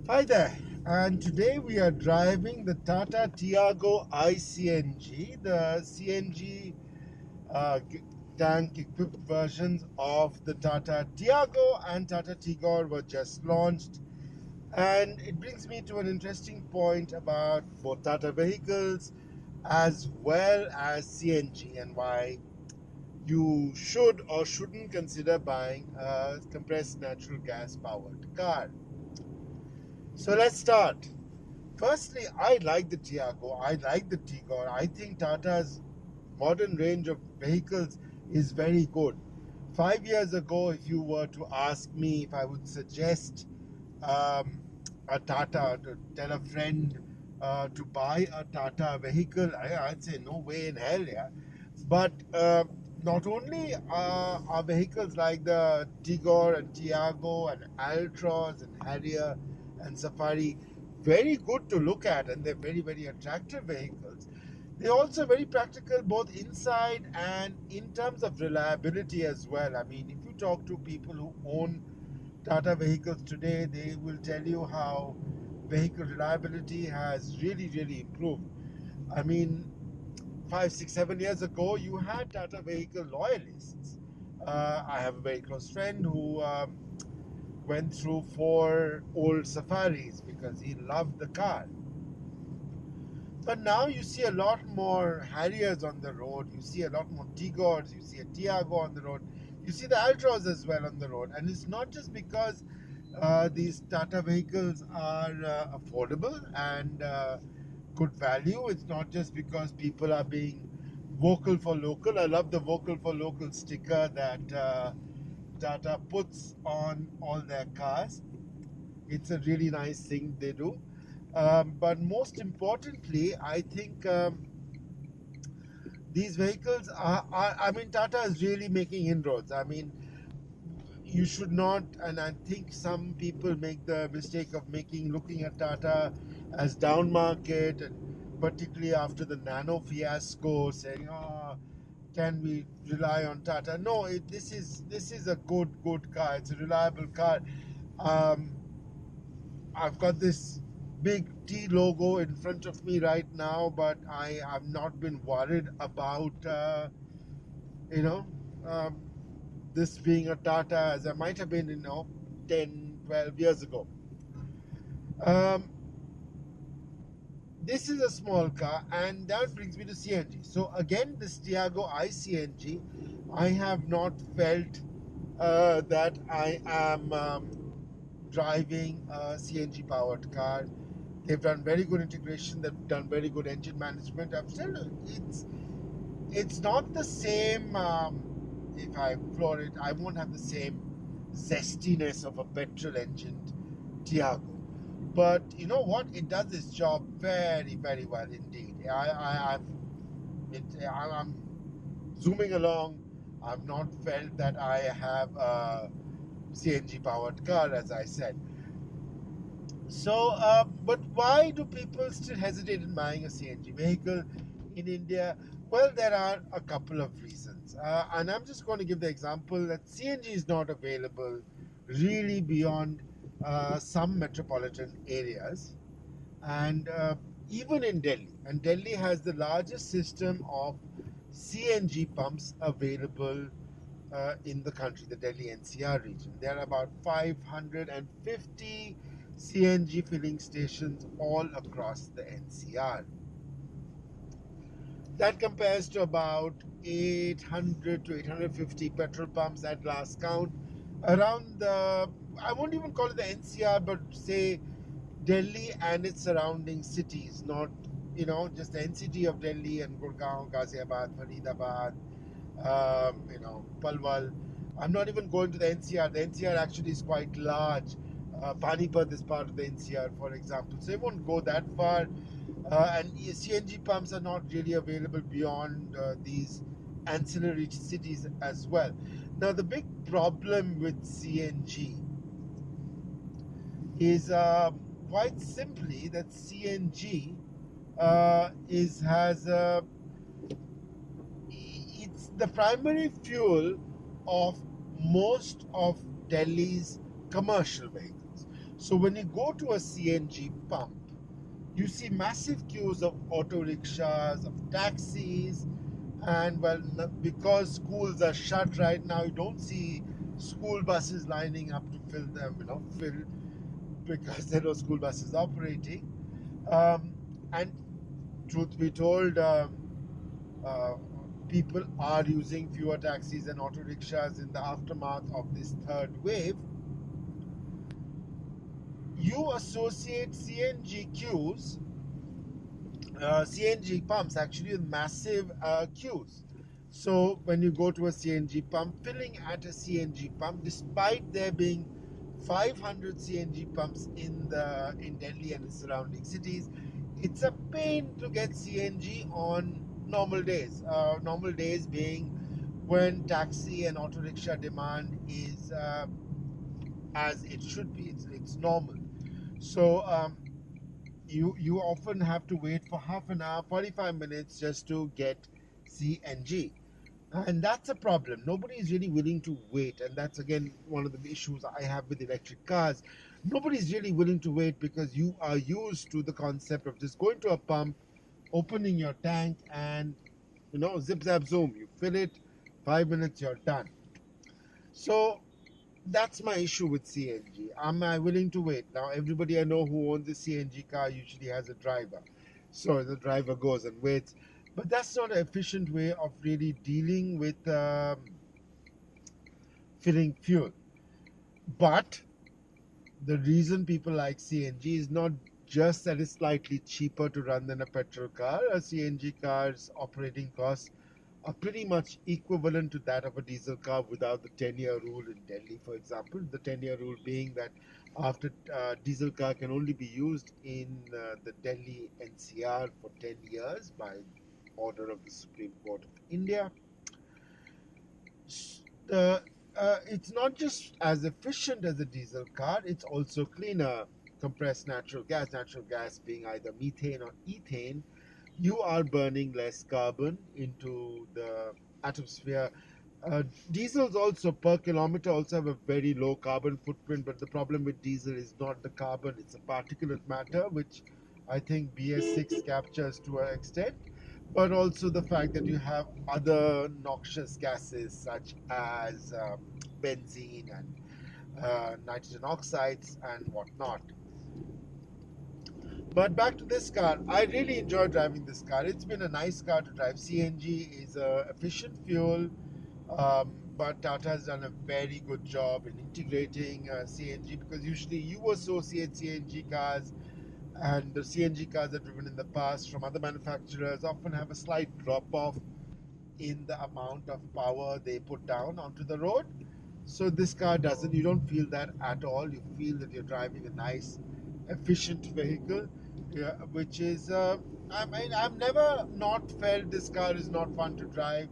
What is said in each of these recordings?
Hi there, and today we are driving the Tata Tiago iCNG, the CNG tank equipped versions of the Tata Tiago and Tata Tigor were just launched. And it brings me to an interesting point about both Tata vehicles as well as CNG and why you should or shouldn't consider buying a compressed natural gas powered car. So let's start. Firstly, I like the Tiago. I like the Tigor. I think Tata's modern range of vehicles is very good. 5 years ago, if you were to ask me if I would suggest a Tata, to tell a friend to buy a Tata vehicle, I'd say no way in hell, yeah. But not only are vehicles like the Tigor and Tiago and Altroz and Harrier and Safari very good to look at, and they're very, very attractive vehicles. They're also very practical both inside and in terms of reliability as well. I mean, if you talk to people who own Tata vehicles today, they will tell you how vehicle reliability has really, really improved. I mean, 5, 6, 7 years ago, you had Tata vehicle loyalists. I have a very close friend who went through 4 old Safaris because he loved the car. But now you see a lot more Harriers on the road. You see a lot more Tigors. You see a Tiago on the road. You see the Altros as well on the road. And it's not just because these Tata vehicles are affordable and good value. It's not just because people are being vocal for local. I love the vocal for local sticker that Tata puts on all their cars. It's a really nice thing they do. But most importantly, I think these vehicles I mean, Tata is really making inroads. I mean, you should not, and I think some people make the mistake of looking at Tata as down market, and particularly after the Nano fiasco, saying, "Oh, can we rely on Tata?" No, this is a good car. It's a reliable car. Um, I've got this big T logo in front of me right now, but I have not been worried about, you know, um, this being a Tata as I might have been, 10, 12 years ago. Um, this is a small car, and that brings me to CNG. So, again, this Tiago iCNG, I have not felt that I am driving a CNG powered car. They've done very good integration. They've done very good engine management. I'm still, it's not the same. If I floor it, I won't have the same zestiness of a petrol engined Tiago. But you know what? It does its job very, very well indeed. I'm zooming along. I've not felt that I have a CNG powered car, as I said. So, but why do people still hesitate in buying a CNG vehicle in India? Well, there are a couple of reasons. And I'm just going to give the example that CNG is not available really beyond some metropolitan areas. And even in Delhi, and Delhi has the largest system of CNG pumps available in the country, the Delhi NCR region. There are about 550 CNG filling stations all across the NCR. That compares to about 800 to 850 petrol pumps at last count around the, I won't even call it the NCR, but say Delhi and its surrounding cities, not, just the NCT of Delhi and Gurgaon, Ghaziabad, Faridabad, Palwal. I'm not even going to the NCR. The NCR actually is quite large. Panipat is part of the NCR, for example. So it won't go that far. And CNG pumps are not really available beyond these ancillary cities as well. Now, the big problem with CNG is quite simply that CNG is has it's the primary fuel of most of Delhi's commercial vehicles. So when you go to a CNG pump, you see massive queues of auto rickshaws, of taxis, and well, because schools are shut right now, you don't see school buses lining up to fill them, fill because there are no school buses operating. And truth be told, uh, people are using fewer taxis and auto rickshaws in the aftermath of this third wave. You associate CNG queues, CNG pumps actually with massive queues. So when you go to a CNG pump, filling at a CNG pump, despite there being 500 CNG pumps in Delhi and the surrounding cities, it's a pain to get CNG on normal days. Normal days being when taxi and auto rickshaw demand is as it should be. It's normal. So you often have to wait for half an hour, 45 minutes just to get CNG. And that's a problem. Nobody is really willing to wait. And that's again one of the issues I have with electric cars. Nobody's really willing to wait because you are used to the concept of just going to a pump, opening your tank, and zip zap zoom. You fill it, 5 minutes, you're done. So that's my issue with CNG. Am I willing to wait? Now, everybody I know who owns a CNG car usually has a driver. So the driver goes and waits. But that's not an efficient way of really dealing with filling fuel. But the reason people like CNG is not just that it's slightly cheaper to run than a petrol car. A CNG car's operating costs are pretty much equivalent to that of a diesel car without the 10-year rule in Delhi, for example. The 10-year rule being that after diesel car can only be used in the Delhi NCR for 10 years by order of the Supreme Court of India. It's not just as efficient as a diesel car, it's also cleaner. Compressed natural gas being either methane or ethane, you are burning less carbon into the atmosphere. Uh, Diesels also per kilometer also have a very low carbon footprint, but the problem with diesel is not the carbon, it's a particulate matter, which I think BS6 captures to an extent, but also the fact that you have other noxious gases such as benzene and nitrogen oxides and whatnot. But back to this car, I really enjoy driving this car. It's been a nice car to drive. CNG is a efficient fuel, but Tata has done a very good job in integrating CNG because usually you associate CNG cars and the CNG cars that are driven in the past from other manufacturers often have a slight drop off in the amount of power they put down onto the road. So this car doesn't. You don't feel that at all. You feel that you're driving a nice, efficient vehicle, yeah, which is. I mean, I've never not felt this car is not fun to drive.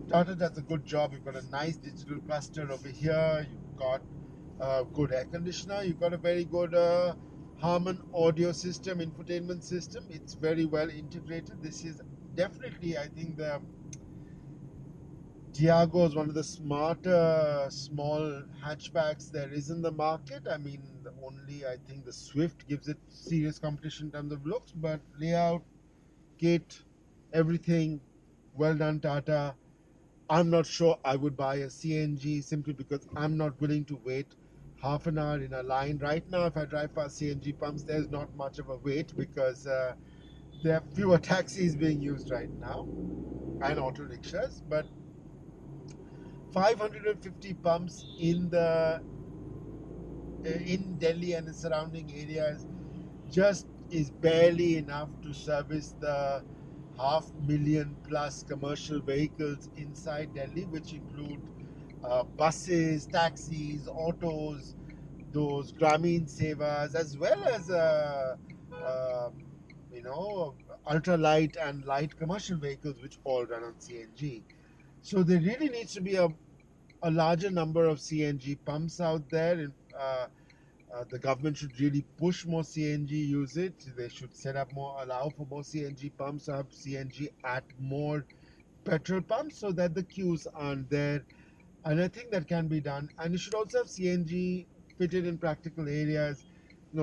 Tata does a good job. You've got a nice digital cluster over here. You've got a good air conditioner. You've got a very good Harman audio system, infotainment system. It's very well integrated. This is definitely, I think, the Tiago is one of the smarter small hatchbacks there is in the market. I mean, only I think the Swift gives it serious competition in terms of looks, but layout, kit, everything, well done, Tata. I'm not sure I would buy a CNG simply because I'm not willing to wait half an hour in a line. Right now, if I drive past CNG pumps, there's not much of a wait because there are fewer taxis being used right now and auto rickshaws, but 550 pumps in Delhi and the surrounding areas just is barely enough to service the 500,000 plus commercial vehicles inside Delhi, which include buses, taxis, autos, those Grameen Sevas, as well as um, you know ultra light and light commercial vehicles, which all run on CNG. So there really needs to be a larger number of CNG pumps out there. And, the government should really push more CNG usage. They should set up more, allow for more CNG pumps, have CNG at more petrol pumps so that the queues aren't there. And I think that can be done. And you should also have CNG fitted in practical areas.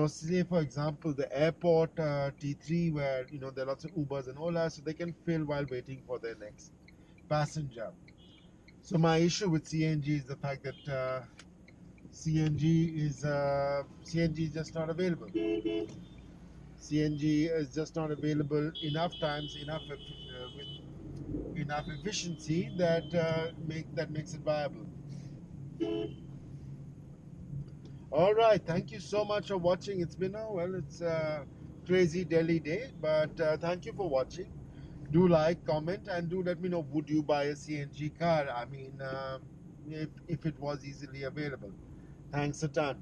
say for example the airport T3 where there are lots of Ubers and Olas, so they can fill while waiting for their next passenger. So my issue with CNG is the fact that CNG is just not available. CNG is just not available enough times, with enough efficiency that makes it viable. All right, thank you so much for watching. It's a crazy Delhi day, but thank you for watching. Do like, comment, and do let me know, would you buy a CNG car? I mean, if it was easily available. Thanks a ton.